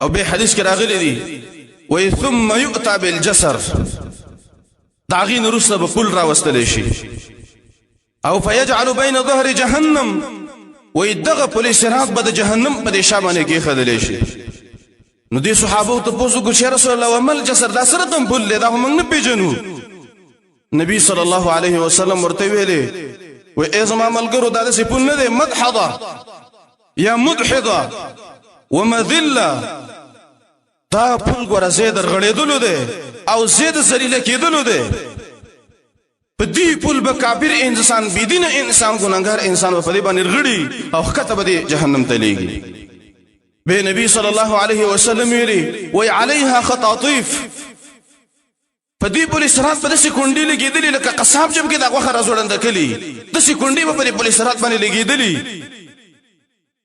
او به حدیث کې راغلی دی وای ثم يؤتى بالجسر داغین رسل به پل راوستل شي او فيجعل بين ظهر جهنم وای دغه پل صراط به د جهنم په شابانه کې خدل شي نو دي صحابه ته پوښتنه کوي رسول الله ومل جسر دا سره تم پل دا موږ نه پیژنو نبی صلی الله علیه وسلم ورته ویلي و ازما ملګرو دا د پل نه دی مدحضه یا مدحضه ومذله دا پل ګوره زیدر غړېدلو دی او زید ذلیل کېدلو دی په دې پل به کافر انسان بيدین انسان ګناګار انسان په دې باندې غړي او خطه به جهنم ته لېږي به نبی صلی الله علیه وسلم ویلي وای علیها خطاطیف په دې پل صراط په سکونډي لګېدلې لکه قصاب جب کې دا غوخه راځوړنده کلی د سکونډي په دې پل صراط باندې لګېدلې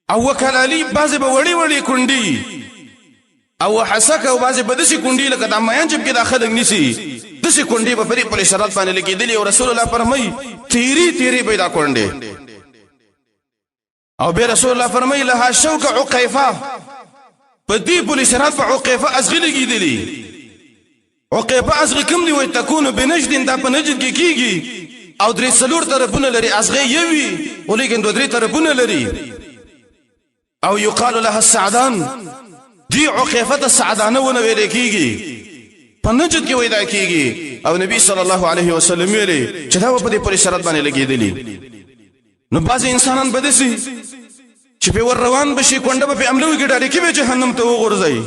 او وکلالی بعضې به وړي وړي کونډي او حسک او بعضې به داسې کونډي لکه دا میان جب کې دا خلک نیسي داسې کونډې به په دې پل صراط باندې لګېدلې او رسول الله فرمایي تیرې تیرې به دا کونډې او بیا رسول الله فرمایي لها شوک عقیفه په دې پل صراط په عقیفه ازغې لګېدلې عقیفه ازغې کوم دی وایي تکون بنجد دا په نجد کې کېږي او درې څلور طرفونه لري ازغې یو وي خو لیکن دوه درې طرفونه لري او یقال لها السعدان دی عقیفه د سعدانه ونه ویل کېږي په نجد کې ویدا کېږي او نبی صلی الله علیه وسلم ویلي چې دا په دې پل صراط باندې لګېدلې نو بعضې انسانان به داسې چې پې ور روان به شي کونډه به پې حمله وکړي ډایرکټي به جهنم ته وغورځوي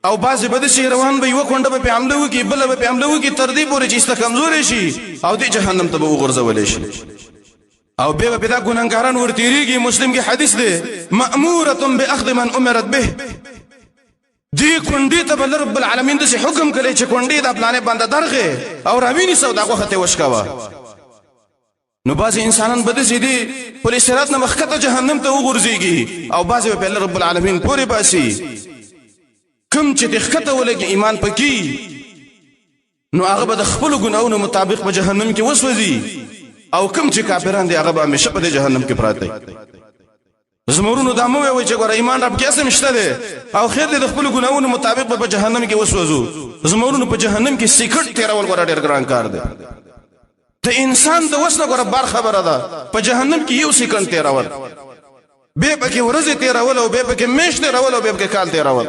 او بعضې به داسې روان به یوه کونډه به پې حمله وکړي بله به پې حمله وکړي تر دې پورې چې ایسته کمزوری شي او دې جهنم ته به وغورځولی شي او بیا به دا ګناهګاران ورتېرېږي مسلم کې حدیث دی مأمورة بأخذ من أمرت به دې کونډې ته به رب العالمین داسې حکم کړی چې کونډې د پلانې باندې درغې او راوینیسه دا غوښه ترې وشکوه نو بعضې انسانان به داسې دي پل صراط نه مخکته جهنم ته وغورځېږي او بعضې به الله رب العالمین پورې باسي کوم چې د ښکته ولګي ایمان پکې نو هغه به د خپلو ګناهونو مطابق په جهنم کې وسوځي او کوم چې کافران دي هغه به همیشه په دې جهنم کې پراته وي زمورونو دا مو وایي چې ګوره ایمان رب کې اسم شته دی او خیر دې د خپلو ګناهونو مطابق به په جهنم کې وسوځو زمورونو په جهنم کې سیکرټ تېرول ګوره ډېر ګران کار دی د انسان د وس نه ګوره بار خبره ده په جهنم کې یو سیکنډ تېرول بیا پکې ورځې تېرول او بیا پکې میاشت تېرول او بیا پکې کال تېرول